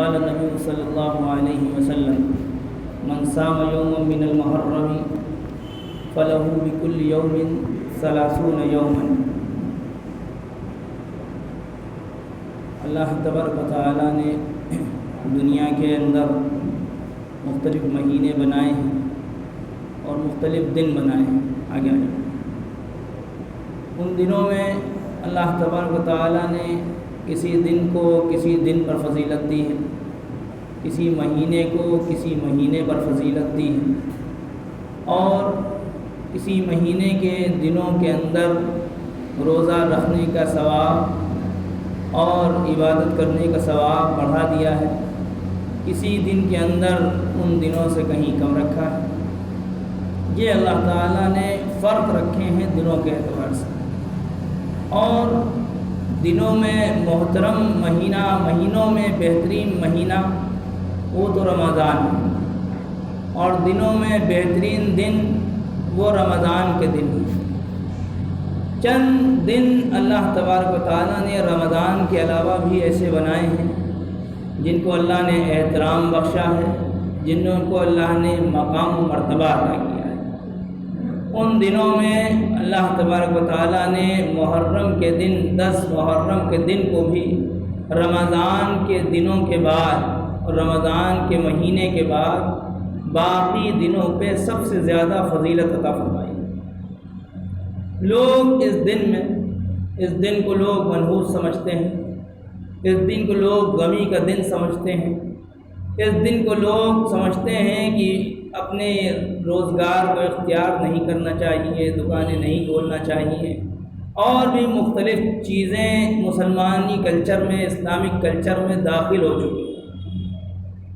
قال النبي صلى الله عليه وسلم من صام يوما من المحرم فله بكل يوم 30 يوما۔ اللہ تبارک و تعالیٰ نے دنیا کے اندر مختلف مہینے بنائے ہیں اور مختلف دن بنائے ہیں۔ آگے ان دنوں میں اللہ تبارک و تعالیٰ نے کسی دن کو کسی دن پر فضیلت دی ہے، کسی مہینے کو کسی مہینے پر فضیلت دی ہے، اور کسی مہینے کے دنوں کے اندر روزہ رکھنے کا ثواب اور عبادت کرنے کا ثواب بڑھا دیا ہے، کسی دن کے اندر ان دنوں سے کہیں کم رکھا ہے۔ یہ اللہ تعالیٰ نے فرق رکھے ہیں دنوں کے اعتبار سے۔ اور دنوں میں محترم مہینہ، مہینوں میں بہترین مہینہ وہ تو رمضان ہے، اور دنوں میں بہترین دن وہ رمضان کے دن ہیں۔ چند دن اللہ تبارک و تعالیٰ نے رمضان کے علاوہ بھی ایسے بنائے ہیں جن کو اللہ نے احترام بخشا ہے، جن کو اللہ نے مقام و مرتبہ عطا کیا ہے۔ ان دنوں میں اللہ تبارک و تعالیٰ نے محرم کے دن، 10 محرم کے دن کو بھی رمضان کے دنوں کے بعد اور رمضان کے مہینے کے بعد باقی دنوں پہ سب سے زیادہ فضیلت عطا فرمائی۔ لوگ اس دن کو لوگ منحوس سمجھتے ہیں، اس دن کو لوگ غمی کا دن سمجھتے ہیں، اس دن کو لوگ سمجھتے ہیں کہ اپنے روزگار کو اختیار نہیں کرنا چاہیے، دکانیں نہیں کھولنا چاہیے، اور بھی مختلف چیزیں مسلمانی کلچر میں، اسلامک کلچر میں داخل ہو چکی ہیں،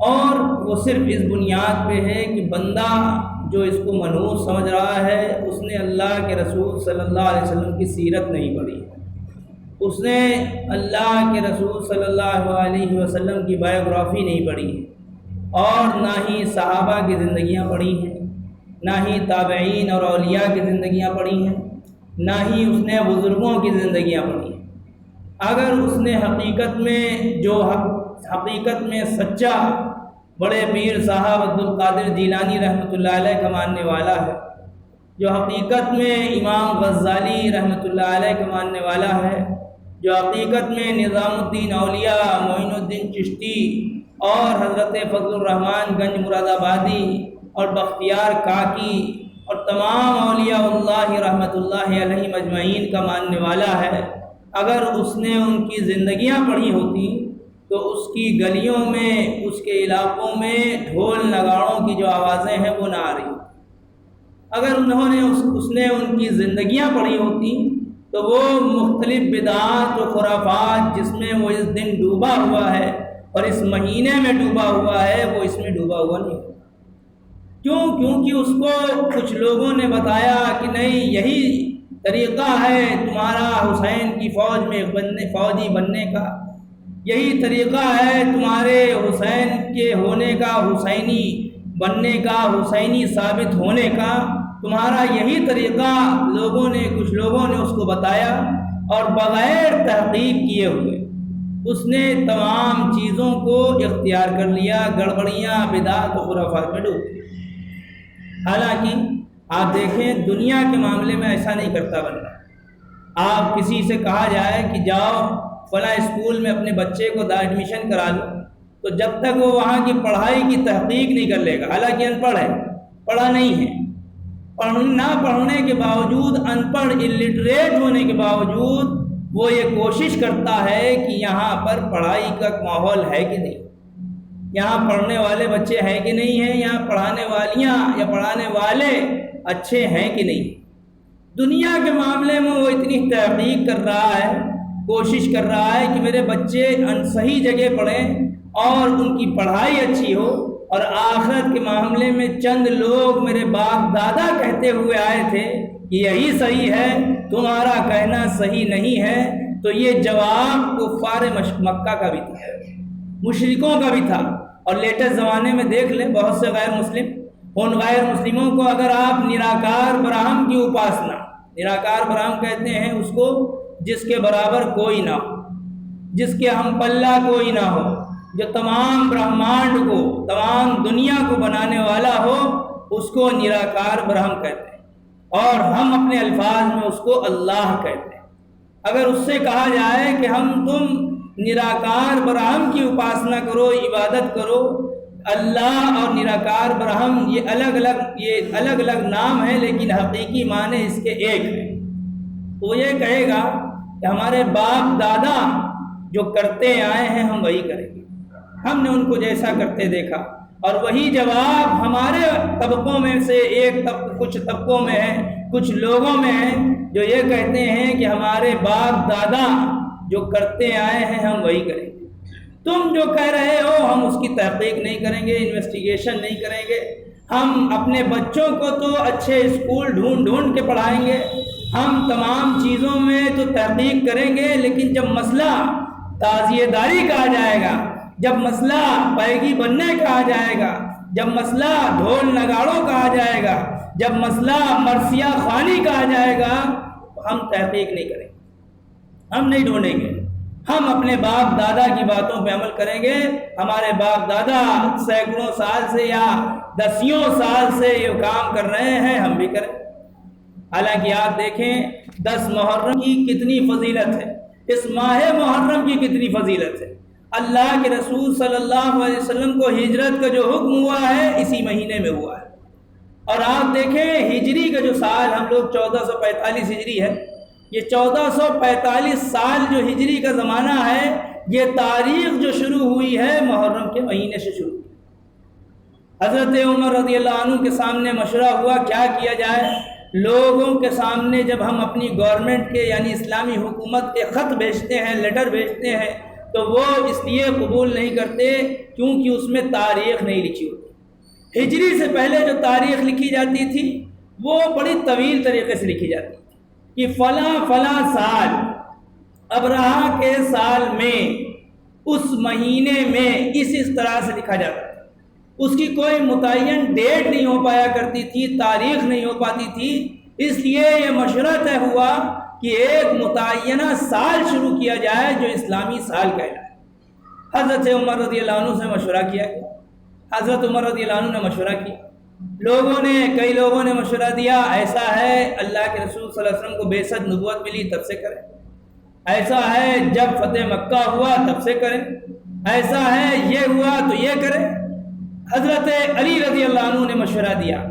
اور وہ صرف اس بنیاد پہ ہے کہ بندہ جو اس کو منحوس سمجھ رہا ہے اس نے اللہ کے رسول صلی اللہ علیہ وسلم کی سیرت نہیں پڑھی، اس نے اللہ کے رسول صلی اللہ علیہ وسلم کی بایوگرافی نہیں پڑھی، اور نہ ہی صحابہ کی زندگیاں پڑھی ہیں، نہ ہی تابعین اور اولیاء کی زندگیاں پڑھی ہیں، نہ ہی اس نے بزرگوں کی زندگیاں پڑھی ہیں۔ اگر اس نے حقیقت میں سچا بڑے پیر صاحب عبد القادر جیلانی رحمۃ اللہ علیہ کا ماننے والا ہے، جو حقیقت میں امام غزالی رحمۃ اللہ علیہ کا ماننے والا ہے، جو حقیقت میں نظام الدین اولیاء، معین الدین چشتی اور حضرت فضل الرحمن گنج مراد آبادی اور بختیار کاکی اور تمام اولیاء اللہ رحمۃ اللہ علیہ مجمعین کا ماننے والا ہے، اگر اس نے ان کی زندگیاں پڑھی ہوتی تو اس کی گلیوں میں، اس کے علاقوں میں ڈھول نگاڑوں کی جو آوازیں ہیں وہ نہ آ رہی۔ اگر اس نے ان کی زندگیاں پڑھی ہوتی تو وہ مختلف بدعات و خرافات جس میں وہ اس دن ڈوبا ہوا ہے اور اس مہینے میں ڈوبا ہوا ہے، وہ اس میں ڈوبا ہوا نہیں ہوتا۔ کیونکہ اس کو کچھ لوگوں نے بتایا کہ نہیں، یہی طریقہ ہے تمہارا حسین کی فوجی بننے کا، یہی طریقہ ہے تمہارے حسین کے ہونے کا، حسینی بننے کا، حسینی ثابت ہونے کا، تمہارا یہی طریقہ کچھ لوگوں نے اس کو بتایا، اور بغیر تحقیق کیے ہوئے اس نے تمام چیزوں کو اختیار کر لیا، گڑبڑیاں، بدعات و خرافات میں ڈوب گیا۔ حالانکہ آپ دیکھیں دنیا کے معاملے میں ایسا نہیں کرتا بندہ۔ آپ کسی سے کہا جائے کہ جاؤ فلاں اسکول میں اپنے بچے کو ایڈمیشن کرا لو، تو جب تک وہ وہاں کی پڑھائی کی تحقیق نہیں کر لے گا، حالانکہ ان پڑھ ہے، پڑھا نہیں ہے، نہ پڑھنے کے باوجود، ان پڑھ الٹریٹ ہونے کے باوجود وہ یہ کوشش کرتا ہے کہ یہاں پر پڑھائی کا ماحول ہے کہ نہیں، یہاں پڑھنے والے بچے ہیں کہ نہیں ہیں، یہاں پڑھانے والیاں یا پڑھانے والے اچھے ہیں کہ نہیں۔ دنیا کے معاملے میں وہ اتنی تحقیق کر رہا ہے، کوشش کر رہا ہے کہ میرے بچے صحیح جگہ پڑھیں اور ان کی پڑھائی اچھی ہو، اور آخرت کے معاملے میں چند لوگ میرے باپ دادا کہتے ہوئے آئے تھے کہ یہی صحیح ہے، تمہارا کہنا صحیح نہیں ہے۔ تو یہ جواب کفار مکہ کا بھی تھا، مشرکوں کا بھی تھا، اور لیٹسٹ زمانے میں دیکھ لیں بہت سے غیر مسلم، ان غیر مسلموں کو اگر آپ نراکار براہم کی اپاسنا، نراکار براہم کہتے ہیں اس کو جس کے برابر کوئی نہ ہو، جس کے ہم پلہ کوئی نہ ہو، جو تمام برہمانڈ کو، تمام دنیا کو بنانے والا ہو، اس کو نراکار برہم کہتے ہیں، اور ہم اپنے الفاظ میں اس کو اللہ کہتے ہیں۔ اگر اس سے کہا جائے کہ تم نراکار برہم کی اپاسنا کرو، عبادت کرو، اللہ اور نراکار برہم یہ الگ الگ نام ہیں، لیکن حقیقی معنی اس کے ایک ہیں۔ تو یہ کہے گا کہ ہمارے باپ دادا جو کرتے آئے ہیں ہم وہی کریں گے، ہم نے ان کو جیسا کرتے دیکھا، اور وہی جواب ہمارے طبقوں میں سے کچھ طبقوں میں ہے، کچھ لوگوں میں ہے جو یہ کہتے ہیں کہ ہمارے باپ دادا جو کرتے آئے ہیں ہم وہی کریں گے، تم جو کہہ رہے ہو ہم اس کی تحقیق نہیں کریں گے، انویسٹیگیشن نہیں کریں گے، ہم اپنے بچوں کو تو اچھے اسکول ڈھونڈ کے پڑھائیں گے، ہم تمام چیزوں میں تو تحقیق کریں گے، لیکن جب مسئلہ تعزیہ داری کا آ جائے گا، جب مسئلہ پیگی بننے کا آ جائے گا، جب مسئلہ ڈھول نگاڑوں کا آ جائے گا، جب مسئلہ مرثیہ خوانی کا آ جائے گا، ہم تحقیق نہیں کریں گے، ہم نہیں ڈھونڈیں گے، ہم اپنے باپ دادا کی باتوں پہ عمل کریں گے۔ ہمارے باپ دادا سینکڑوں سال سے یا دسیوں سال سے یہ کام کر رہے ہیں، ہم بھی کریں۔ حالانکہ آپ دیکھیں 10 محرم کی کتنی فضیلت ہے، اس ماہ محرم کی کتنی فضیلت ہے۔ اللہ کے رسول صلی اللہ علیہ وسلم کو ہجرت کا جو حکم ہوا ہے اسی مہینے میں ہوا ہے، اور آپ دیکھیں ہجری کا جو سال ہم لوگ 1445 ہجری ہے، یہ 1445 سال جو ہجری کا زمانہ ہے، یہ تاریخ جو شروع ہوئی ہے محرم کے مہینے سے شروع ہوئی۔ حضرت عمر رضی اللہ عنہ کے سامنے مشورہ ہوا کیا کیا جائے۔ لوگوں کے سامنے جب ہم اپنی گورنمنٹ کے یعنی اسلامی حکومت کے خط بھیجتے ہیں، لیٹر بھیجتے ہیں، تو وہ اس لیے قبول نہیں کرتے کیونکہ اس میں تاریخ نہیں لکھی ہوتی۔ ہجری سے پہلے جو تاریخ لکھی جاتی تھی وہ بڑی طویل طریقے سے لکھی جاتی تھی کہ فلاں سال ابرہہ کے سال میں اس مہینے میں اس طرح سے لکھا جاتا تھا، اس کی کوئی متعین ڈیٹ نہیں ہو پایا کرتی تھی، تاریخ نہیں ہو پاتی تھی، اس لیے یہ مشورہ طے ہوا کہ ایک متعینہ سال شروع کیا جائے جو اسلامی سال کہلائے۔ حضرت عمر رضی اللہ عنہ سے مشورہ کیا گیا، حضرت عمر رضی اللہ عنہ نے مشورہ کیا، کئی لوگوں نے مشورہ دیا ایسا ہے اللہ کے رسول صلی اللہ علیہ وسلم کو بعثت نبوت ملی تب سے کریں، ایسا ہے جب فتح مکہ ہوا تب سے کریں، ایسا ہے یہ ہوا تو یہ کریں۔ حضرت علی رضی اللہ عنہ نے مشورہ دیا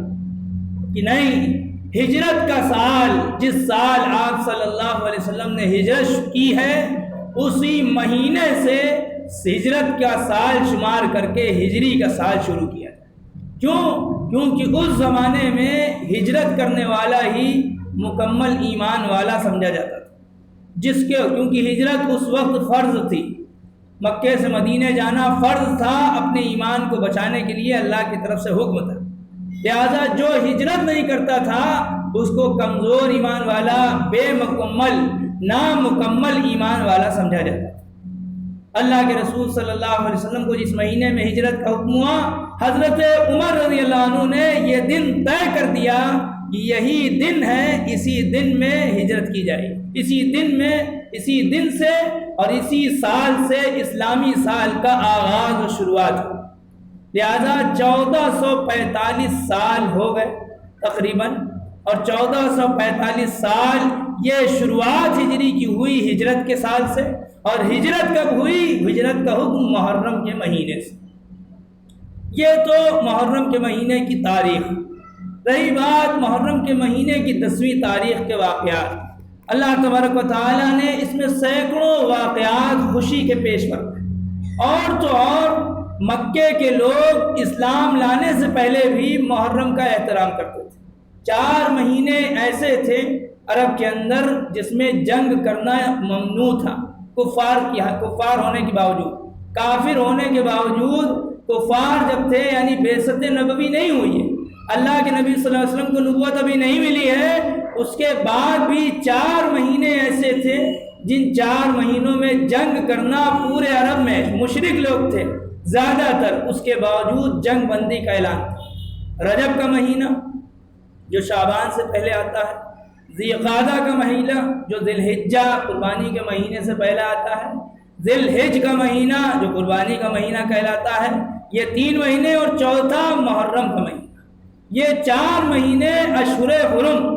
کہ نہیں، ہجرت کا سال جس سال آپ صلی اللہ علیہ وسلم نے ہجرت کی ہے اسی مہینے سے ہجرت کا سال شمار کر کے ہجری کا سال شروع کیا جائے۔ کیونکہ اس زمانے میں ہجرت کرنے والا ہی مکمل ایمان والا سمجھا جاتا تھا، کیونکہ ہجرت اس وقت فرض تھی، مکے سے مدینے جانا فرض تھا، اپنے ایمان کو بچانے کے لیے اللہ کی طرف سے حکم تھا، لہذا جو ہجرت نہیں کرتا تھا اس کو کمزور ایمان والا، بے مکمل، نامکمل ایمان والا سمجھا جاتا تھا۔ اللہ کے رسول صلی اللہ علیہ وسلم کو جس مہینے میں ہجرت کا حکم ہوا، حضرت عمر رضی اللہ عنہ نے یہ دن طے کر دیا کہ یہی دن ہے، اسی دن میں ہجرت کی جائے، اسی دن سے اور اسی سال سے اسلامی سال کا آغاز و شروعات ہو۔ لہذا 1445 سال ہو گئے تقریباً، اور 1445 سال یہ شروعات ہجری کی ہوئی ہجرت کے سال سے، اور ہجرت کب ہوئی؟ ہجرت کا حکم محرم کے مہینے سے۔ یہ تو محرم کے مہینے کی تاریخ۔ رہی بات محرم کے مہینے کی 10ویں تاریخ کے واقعات، اللہ تبارک و تعالیٰ نے اس میں سینکڑوں واقعات خوشی کے پیش کرتے، اور تو اور مکے کے لوگ اسلام لانے سے پہلے بھی محرم کا احترام کرتے تھے۔ 4 مہینے ایسے تھے عرب کے اندر جس میں جنگ کرنا ممنوع تھا، کفار ہونے کے باوجود، کافر ہونے کے باوجود، کفار جب تھے یعنی بعثت نبوی نہیں ہوئی ہے، اللہ کے نبی صلی اللہ علیہ وسلم کو نبوت ابھی نہیں ملی ہے، اس کے بعد بھی 4 مہینے ایسے تھے جن 4 مہینوں میں جنگ کرنا پورے عرب میں مشرک لوگ تھے زیادہ تر، اس کے باوجود جنگ بندی کا اعلان تھا۔ رجب کا مہینہ جو شعبان سے پہلے آتا ہے، ذی القعدہ کا مہینہ جو ذی الحجہ قربانی کے مہینے سے پہلے آتا ہے، ذی الحج کا مہینہ جو قربانی کا مہینہ کہلاتا ہے، یہ 3 مہینے، اور چوتھا محرم کا مہینہ۔ یہ 4 مہینے اشہر حرم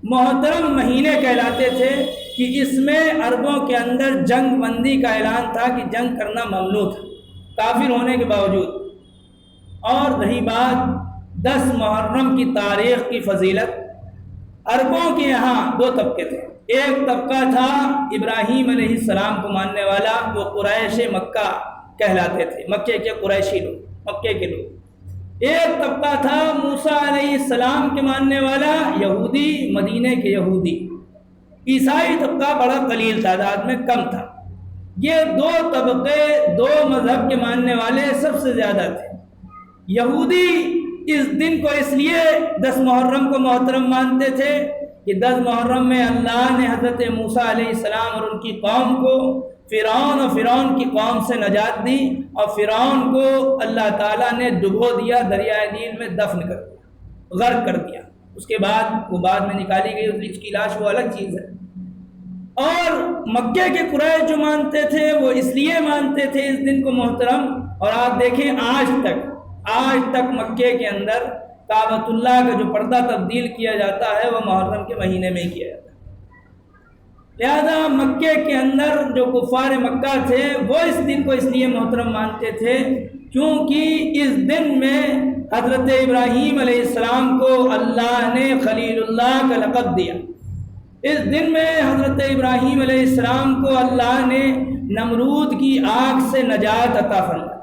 محترم مہینے کہلاتے تھے کہ اس میں عربوں کے اندر جنگ بندی کا اعلان تھا کہ جنگ کرنا ممنوع تھا کافر ہونے کے باوجود۔ اور رہی بات 10 محرم کی تاریخ کی فضیلت، عربوں کے یہاں 2 طبقے تھے۔ ایک طبقہ تھا ابراہیم علیہ السلام کو ماننے والا، وہ قریش مکہ کہلاتے تھے، مکے کے قریشی لوگ، مکے کے لوگ۔ ایک طبقہ تھا موسیٰ علیہ السلام کے ماننے والا، یہودی، مدینے کے یہودی۔ عیسائی طبقہ بڑا قلیل تعداد میں کم تھا۔ یہ 2 طبقے 2 مذہب کے ماننے والے سب سے زیادہ تھے۔ یہودی اس دن کو اس لیے 10 محرم کو محترم مانتے تھے کہ 10 محرم میں اللہ نے حضرت موسیٰ علیہ السلام اور ان کی قوم کو فرعون اور فرعون کی قوم سے نجات دی، اور فرعون کو اللہ تعالیٰ نے ڈبو دیا، دریائے نیل میں دفن کر دیا، غرق کر دیا۔ اس کے بعد وہ بعد میں نکالی گئی، اس کی لاش وہ الگ چیز ہے۔ اور مکے کے قریش جو مانتے تھے وہ اس لیے مانتے تھے اس دن کو محترم، اور آپ دیکھیں آج تک مکے کے اندر کعبۃ اللہ کا جو پردہ تبدیل کیا جاتا ہے وہ محرم کے مہینے میں ہی کیا جاتا ہے۔ لہذا مکے کے اندر جو کفار مکہ تھے وہ اس دن کو اس لیے محترم مانتے تھے کیونکہ اس دن میں حضرت ابراہیم علیہ السلام کو اللہ نے خلیل اللہ کا لقب دیا۔ اس دن میں حضرت ابراہیم علیہ السلام کو اللہ نے نمرود کی آگ سے نجات عطا فرمائی۔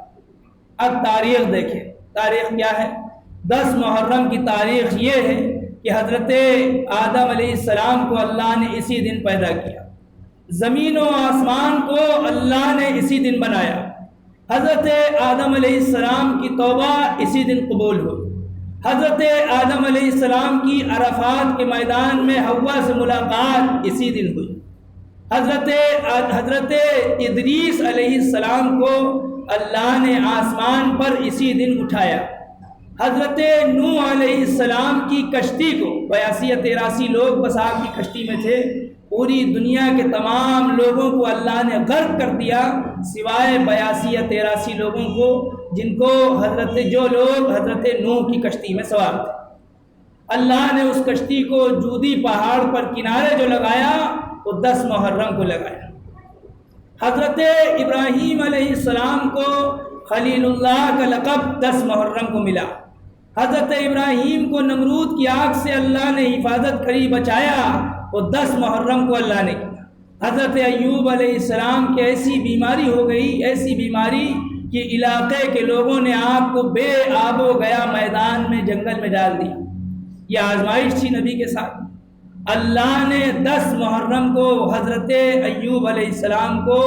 اب تاریخ دیکھیں، تاریخ کیا ہے؟ 10 محرم کی تاریخ یہ ہے کہ حضرت آدم علیہ السلام کو اللہ نے اسی دن پیدا کیا، زمین و آسمان کو اللہ نے اسی دن بنایا، حضرت آدم علیہ السلام کی توبہ اسی دن قبول ہوئی، حضرت آدم علیہ السلام کی عرفات کے میدان میں حوا سے ملاقات اسی دن ہوئی، حضرت ادریس علیہ السلام کو اللہ نے آسمان پر اسی دن اٹھایا، حضرت نوح علیہ السلام کی کشتی کو 82 یا 83 لوگ بس آپ کی کشتی میں تھے، پوری دنیا کے تمام لوگوں کو اللہ نے غرق کر دیا سوائے 82 یا 83 لوگوں کو جو لوگ حضرت نوح کی کشتی میں سوار تھے۔ اللہ نے اس کشتی کو جودی پہاڑ پر کنارے جو لگایا وہ 10 محرم کو لگایا۔ حضرت ابراہیم علیہ السلام کو خلیل اللہ کا لقب 10 محرم کو ملا۔ حضرت ابراہیم کو نمرود کی آگ سے اللہ نے حفاظت کری، بچایا، وہ 10 محرم کو اللہ نے کیا۔ حضرت ایوب علیہ السلام کی ایسی بیماری ہو گئی، ایسی بیماری کہ علاقے کے لوگوں نے آپ کو بے آب و گیا میدان میں، جنگل میں ڈال دیا۔ یہ آزمائش تھی نبی کے ساتھ۔ اللہ نے 10 محرم کو حضرت ایوب علیہ السلام کو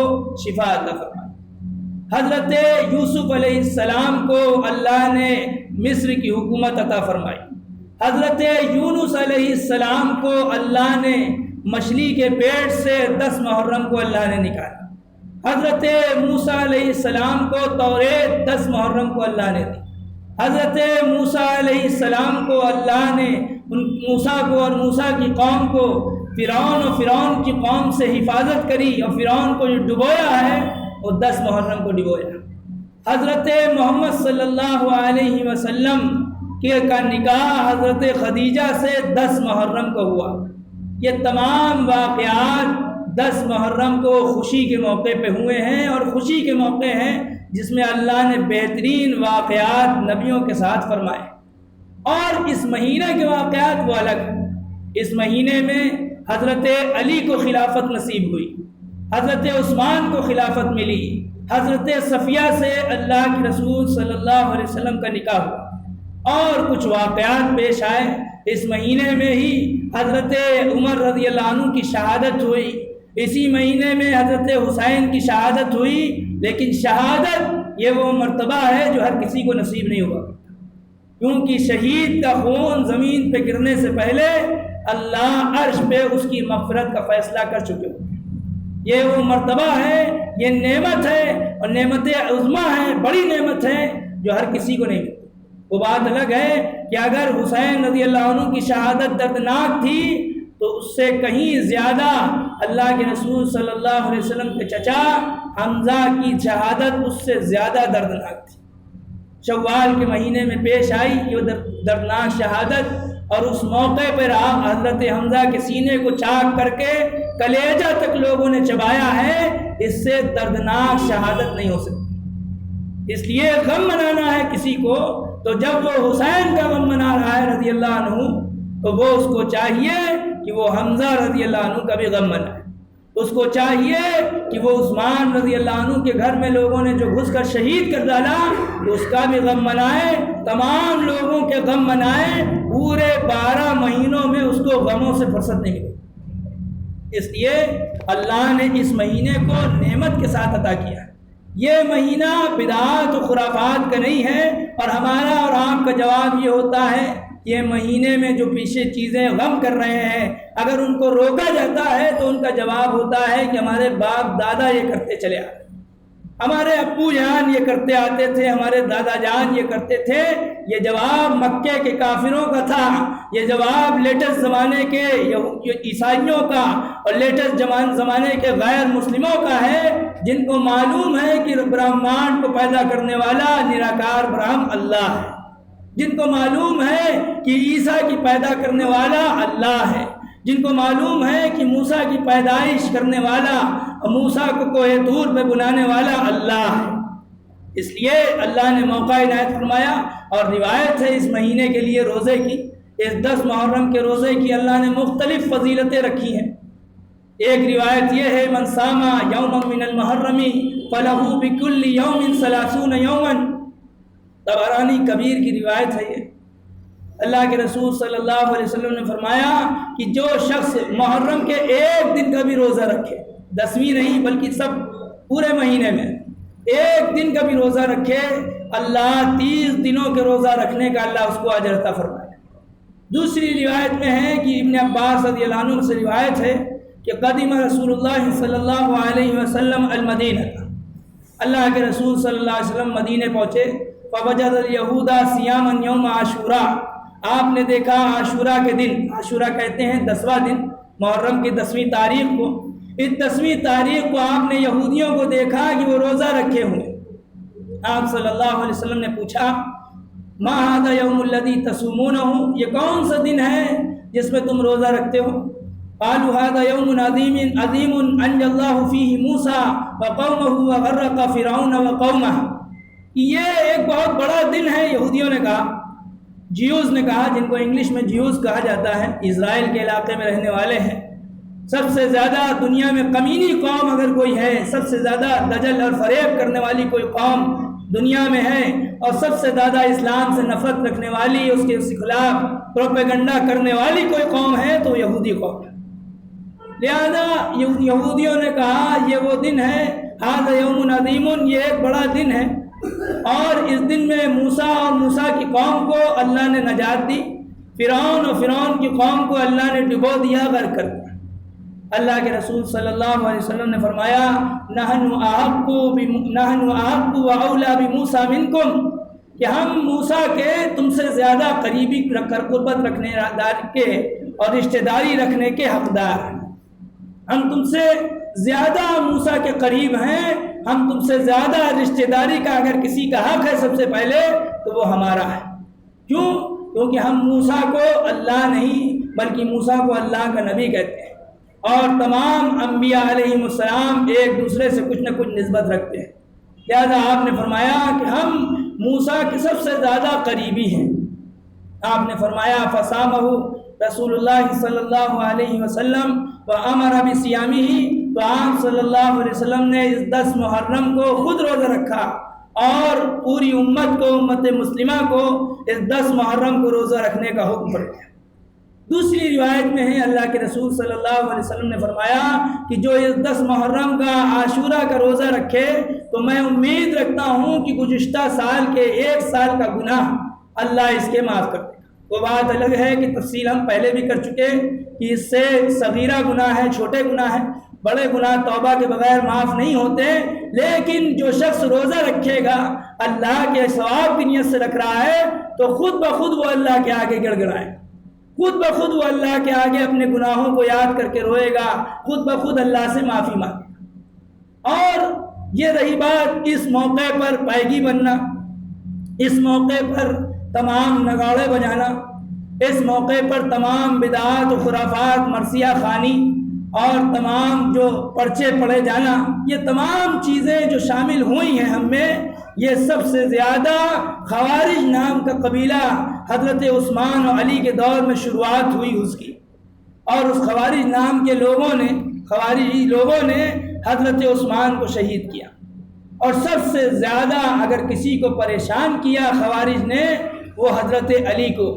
شفا عطا فرمائی۔ حضرت یوسف علیہ السلام کو اللہ نے مصر کی حکومت عطا فرمائی۔ حضرت یونس علیہ السلام کو اللہ نے مچھلی کے پیٹ سے 10 محرم کو اللہ نے نکالا۔ حضرت موسیٰ علیہ السلام کو توریت 10 محرم کو اللہ نے دی۔ حضرت موسیٰ علیہ السلام کو اللہ نے موسیٰ کو اور موسیٰ کی قوم کو فرعون کی قوم سے حفاظت کری، اور فرعون کو جو ڈبویا ہے وہ 10 محرم کو ڈبویا۔ حضرت محمد صلی اللہ علیہ وسلم کا نکاح حضرت خدیجہ سے 10 محرم کو ہوا۔ یہ تمام واقعات 10 محرم کو خوشی کے موقع پہ ہوئے ہیں، اور خوشی کے موقع ہیں جس میں اللہ نے بہترین واقعات نبیوں کے ساتھ فرمائے۔ اور اس مہینے کے واقعات وہ الگ ہیں۔ اس مہینے میں حضرت علی کو خلافت نصیب ہوئی، حضرت عثمان کو خلافت ملی، حضرت صفیہ سے اللہ کے رسول صلی اللہ علیہ وسلم کا نکاح ہوا، اور کچھ واقعات پیش آئے۔ اس مہینے میں ہی حضرت عمر رضی اللہ عنہ کی شہادت ہوئی، اسی مہینے میں حضرت حسین کی شہادت ہوئی، لیکن شہادت یہ وہ مرتبہ ہے جو ہر کسی کو نصیب نہیں ہوا، کیونکہ شہید کا خون زمین پہ گرنے سے پہلے اللہ عرش پہ اس کی مغفرت کا فیصلہ کر چکے ہوتے ہیں۔ یہ وہ مرتبہ ہے، یہ نعمت ہے، اور نعمت عظمیٰ ہے، بڑی نعمت ہے جو ہر کسی کو نہیں ملتی۔ وہ بات الگ ہے کہ اگر حسین رضی اللہ عنہ کی شہادت دردناک تھی تو اس سے کہیں زیادہ اللہ کے رسول صلی اللہ علیہ وسلم کے چچا حمزہ کی شہادت اس سے زیادہ دردناک تھی۔ شوال کے مہینے میں پیش آئی یہ دردناک شہادت، اور اس موقع پر حضرت حمزہ کے سینے کو چاک کر کے کلیجہ تک لوگوں نے چبایا ہے۔ اس سے دردناک شہادت نہیں ہو سکتی۔ اس لیے غم منانا ہے کسی کو تو جب وہ حسین کا غم منا رہا ہے رضی اللہ عنہ، تو وہ اس کو چاہیے کہ وہ حمزہ رضی اللہ عنہ کا بھی غم منائے۔ اس کو چاہیے کہ وہ عثمان رضی اللہ عنہ کے گھر میں لوگوں نے جو گھس کر شہید کر ڈالا اس کا بھی غم منائے، تمام لوگوں کے غم منائے۔ پورے 12 مہینوں میں اس کو غموں سے فرصت نہیں ملی۔ اس لیے اللہ نے اس مہینے کو نعمت کے ساتھ عطا کیا ہے۔ یہ مہینہ بدعات و خرافات کا نہیں ہے، اور ہمارا اور آپ کا جواب یہ ہوتا ہے یہ مہینے میں جو پیچھے چیزیں غم کر رہے ہیں اگر ان کو روکا جاتا ہے تو ان کا جواب ہوتا ہے کہ ہمارے باپ دادا یہ کرتے چلے آتے، ہمارے ابو جان یہ کرتے آتے تھے، ہمارے دادا جان یہ کرتے تھے۔ یہ جواب مکے کے کافروں کا تھا، یہ جواب لیٹسٹ زمانے کے عیسائیوں کا اور لیٹسٹ زمانے کے غیر مسلموں کا ہے، جن کو معلوم ہے کہ برہمان کو پیدا کرنے والا نراکار برہم اللہ ہے، جن کو معلوم ہے کہ عیسیٰ کی پیدا کرنے والا اللہ ہے، جن کو معلوم ہے کہ موسیٰ کی پیدائش کرنے والا، موسیٰ کو کوہ طور پہ بلانے والا اللہ ہے۔ اس لیے اللہ نے موقع عنایت فرمایا، اور روایت ہے اس مہینے کے لیے روزے کی، اس 10 محرم کے روزے کی اللہ نے مختلف فضیلتیں رکھی ہیں۔ ایک روایت یہ ہے من صام یوما من المحرم فلہ بکل یوم 30 یوما، طبرانی کبیر کی روایت ہے یہ۔ اللہ کے رسول صلی اللہ علیہ وسلم نے فرمایا کہ جو شخص محرم کے ایک دن کا بھی روزہ رکھے، 10ویں نہیں بلکہ سب پورے مہینے میں ایک دن کا بھی روزہ رکھے، اللہ 30 دنوں کے روزہ رکھنے کا اللہ اس کو اجر عطا فرمائے۔ دوسری روایت میں ہے کہ ابن عباس رضی اللہ عنہ سے روایت ہے کہ قدم رسول اللہ صلی اللہ علیہ وسلم المدینہ، اللہ کے رسول صلی اللہ علیہ وسلم مدینے پہنچے، فوجد الیہود صیاما یوم عاشوراء، آپ نے دیکھا عاشوراء کے دن، عاشوراء کہتے ہیں 10واں دن، محرم کی 10ویں تاریخ کو، اس 10ویں تاریخ کو آپ نے یہودیوں کو دیکھا کہ وہ روزہ رکھے ہوئے۔ آپ صلی اللہ علیہ وسلم نے پوچھا ما ھذا یوم الذی تصومونہ، یہ کون سا دن ہے جس میں تم روزہ رکھتے ہو؟ قالوا ھذا یوم عظیم انجى اللہ فیہ موسیٰ وقومہ وغرق فرعون وقومہ، یہ ایک بہت بڑا دن ہے۔ یہودیوں نے کہا، جیوز نے کہا، جن کو انگلش میں جیوز کہا جاتا ہے، اسرائیل کے علاقے میں رہنے والے ہیں، سب سے زیادہ دنیا میں کمینی قوم اگر کوئی ہے، سب سے زیادہ دجل اور فریب کرنے والی کوئی قوم دنیا میں ہے، اور سب سے زیادہ اسلام سے نفرت رکھنے والی، اس کے خلاف پروپیگنڈا کرنے والی کوئی قوم ہے تو یہودی قوم ہے۔ لہذا یہودیوں نے کہا یہ وہ دن ہے، ھذا یوم عظیم، یہ ایک بڑا دن ہے، اور اس دن میں موسیٰ اور موسیٰ کی قوم کو اللہ نے نجات دی، فرعون اور فرعون کی قوم کو اللہ نے ڈبو دیا، غرق کر دیا۔ اللہ کے رسول صلی اللہ علیہ وسلم نے فرمایا نحن احق و اولی بموسیٰ منکم، کہ ہم موسیٰ کے تم سے زیادہ قریبی قربت رکھنے کے اور رشتہ داری رکھنے کے حقدار ہیں، ہم تم سے زیادہ موسیٰ کے قریب ہیں، ہم تم سے زیادہ رشتہ داری کا اگر کسی کا حق ہے سب سے پہلے تو وہ ہمارا ہے۔ کیوں؟ کیونکہ ہم موسیٰ کو اللہ نہیں بلکہ موسیٰ کو اللہ کا نبی کہتے ہیں، اور تمام انبیاء علیہم السلام ایک دوسرے سے کچھ نہ کچھ نسبت رکھتے ہیں۔ لہذا آپ نے فرمایا کہ ہم موسیٰ کے سب سے زیادہ قریبی ہیں۔ آپ نے فرمایا فصامہ رسول اللہ صلی اللہ علیہ وسلم وامر بصیامہ، تو آپ صلی اللہ علیہ وسلم نے اس 10 محرم کو خود روزہ رکھا اور پوری امت کو، امت مسلمہ کو اس 10 محرم کو روزہ رکھنے کا حکم فرمایا۔ دوسری روایت میں ہے اللہ کے رسول صلی اللہ علیہ وسلم نے فرمایا کہ جو اس 10 محرم کا عاشوراء کا روزہ رکھے تو میں امید رکھتا ہوں کہ گزشتہ سال کے 1 سال کا گناہ اللہ اس کے معاف کر دے گا۔ وہ بات الگ ہے کہ تفصیل ہم پہلے بھی کر چکے کہ اس سے صغیرہ گناہ ہے، چھوٹے گناہ ہیں، بڑے گناہ توبہ کے بغیر معاف نہیں ہوتے، لیکن جو شخص روزہ رکھے گا اللہ کے ثواب کی نیت سے رکھ رہا ہے تو خود بخود وہ اللہ کے آگے گڑ گڑائے، خود بخود وہ اللہ کے آگے اپنے گناہوں کو یاد کر کے روئے گا، خود بخود اللہ سے معافی مانگے گا۔ اور یہ رہی بات اس موقع پر پائیگی بننا، اس موقع پر تمام نگاڑے بجانا، اس موقع پر تمام بدعات و خرافات، مرثیہ خوانی اور تمام جو پرچے پڑے جانا، یہ تمام چیزیں جو شامل ہوئی ہیں ہم میں، یہ سب سے زیادہ خوارج نام کا قبیلہ حضرت عثمان و علی کے دور میں شروعات ہوئی اس کی، اور اس خوارج نام کے خوارجی لوگوں نے حضرت عثمان کو شہید کیا، اور سب سے زیادہ اگر کسی کو پریشان کیا خوارج نے، وہ حضرت علی کو،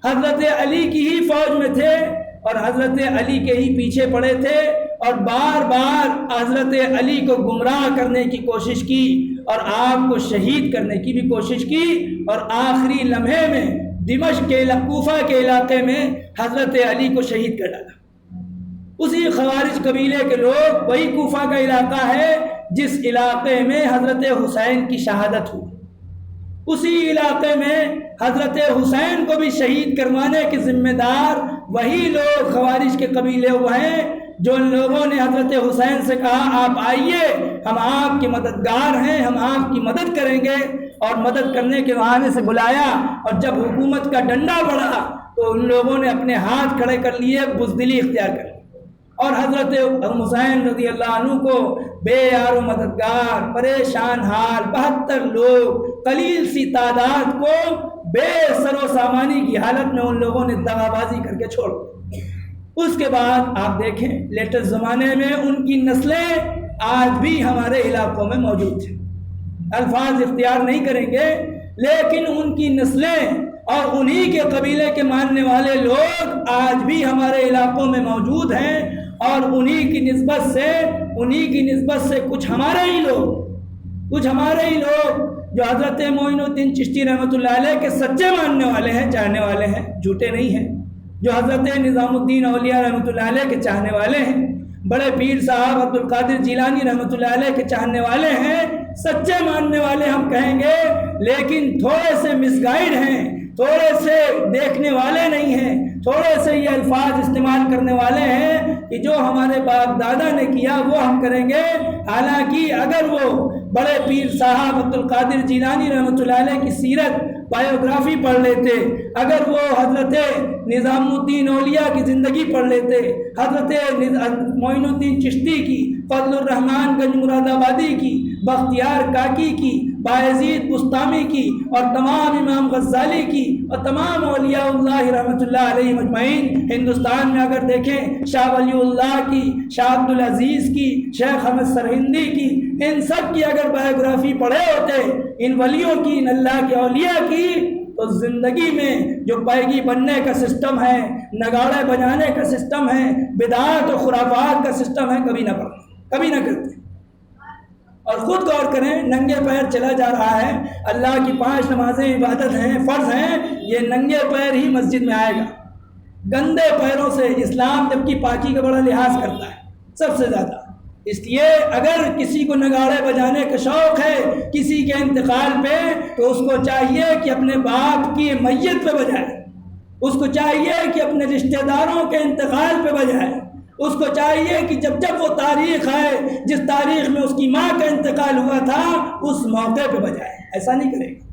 حضرت علی کی ہی فوج میں تھے اور حضرت علی کے ہی پیچھے پڑے تھے، اور بار بار حضرت علی کو گمراہ کرنے کی کوشش کی اور آپ کو شہید کرنے کی بھی کوشش کی، اور آخری لمحے میں دمشق کے کوفہ کے علاقے میں حضرت علی کو شہید کر ڈالا۔ اسی خوارج قبیلے کے لوگ، وہی کوفہ کا علاقہ ہے جس علاقے میں حضرت حسین کی شہادت ہوئی، اسی علاقے میں حضرت حسین کو بھی شہید کروانے کے ذمہ دار وہی لوگ خوارج کے قبیلے ہوئے ہیں، جو ان لوگوں نے حضرت حسین سے کہا آپ آئیے، ہم آپ کے مددگار ہیں، ہم آپ کی مدد کریں گے، اور مدد کرنے کے بہانے سے بلایا، اور جب حکومت کا ڈنڈا پڑا تو ان لوگوں نے اپنے ہاتھ کھڑے کر لیے، بزدلی اختیار کر لی، اور حضرت حسین رضی اللہ عنہ کو بے یار و مددگار، پریشان حال 72 لوگ، قلیل سی تعداد کو بے سر و سامانی کی حالت میں ان لوگوں نے دغا بازی کر کے چھوڑ دی۔ اس کے بعد آپ دیکھیں لیٹسٹ زمانے میں ان کی نسلیں آج بھی ہمارے علاقوں میں موجود ہیں، الفاظ اختیار نہیں کریں گے، لیکن ان کی نسلیں اور انہی کے قبیلے کے ماننے والے لوگ آج بھی ہمارے علاقوں میں موجود ہیں، اور انہی کی نسبت سے کچھ ہمارے ہی لوگ جو حضرت معین الدین چشتی رحمۃ اللہ علیہ کے سچے ماننے والے ہیں، چاہنے والے ہیں، جھوٹے نہیں ہیں، جو حضرت نظام الدین اولیاء رحمۃ اللہ علیہ کے چاہنے والے ہیں، بڑے پیر صاحب عبد القادر جیلانی رحمۃ اللہ علیہ کے چاہنے والے ہیں، سچے ماننے والے ہم کہیں گے، لیکن تھوڑے سے مس گائیڈ ہیں، تھوڑے سے دیکھنے والے نہیں ہیں، تھوڑے سے یہ الفاظ استعمال کرنے والے ہیں کہ جو ہمارے باپ دادا نے کیا وہ ہم کریں گے، حالانکہ اگر وہ بڑے پیر صاحب عبد القادر جیلانی رحمۃ اللہ علیہ کی سیرت بایوگرافی پڑھ لیتے، اگر وہ حضرت نظام الدین اولیاء کی زندگی پڑھ لیتے، حضرت معین الدین چشتی کی، فضل الرحمن گنج مراد آبادی کی، بختیار کاکی کی، بایزید بستامی کی، اور تمام امام غزالی کی، اور تمام اولیاء اللہ رحمۃ اللہ علیہ مجمعین، ہندوستان میں اگر دیکھیں شاہ ولی اللہ کی، شاہ عبد العزیز کی، شیخ احمد سرہندی کی، ان سب کی اگر بایوگرافی پڑھے ہوتے، ان ولیوں کی، ان اللہ کے اولیاء کی، تو زندگی میں جو پائیگی بننے کا سسٹم ہے، نگاڑے بجانے کا سسٹم ہے، بدعات و خرافات کا سسٹم ہے، کبھی نہ پڑھتے، کبھی نہ کرتے۔ اور خود غور کریں، ننگے پیر چلا جا رہا ہے، اللہ کی 5 نمازیں عبادت ہیں، فرض ہیں، یہ ننگے پیر ہی مسجد میں آئے گا، گندے پیروں سے۔ اسلام جبکہ پاکی کا بڑا لحاظ کرتا ہے سب سے زیادہ، اس لیے اگر کسی کو نگاڑے بجانے کا شوق ہے کسی کے انتقال پہ، تو اس کو چاہیے کہ اپنے باپ کی میت پہ بجائے، اس کو چاہیے کہ اپنے رشتہ داروں کے انتقال پہ بجائے، اس کو چاہیے کہ جب وہ تاریخ ہے جس تاریخ میں اس کی ماں کا انتقال ہوا تھا اس موقع پہ بجائے، ایسا نہیں کرے گا۔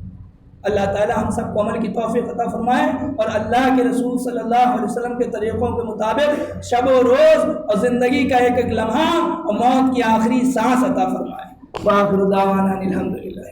اللہ تعالی ہم سب کو عمل کی توفیق عطا فرمائے، اور اللہ کے رسول صلی اللہ علیہ وسلم کے طریقوں کے مطابق شب و روز اور زندگی کا ایک ایک لمحہ اور موت کی آخری سانس عطا فرمائے۔ وآخر دعوانا الحمدللہ۔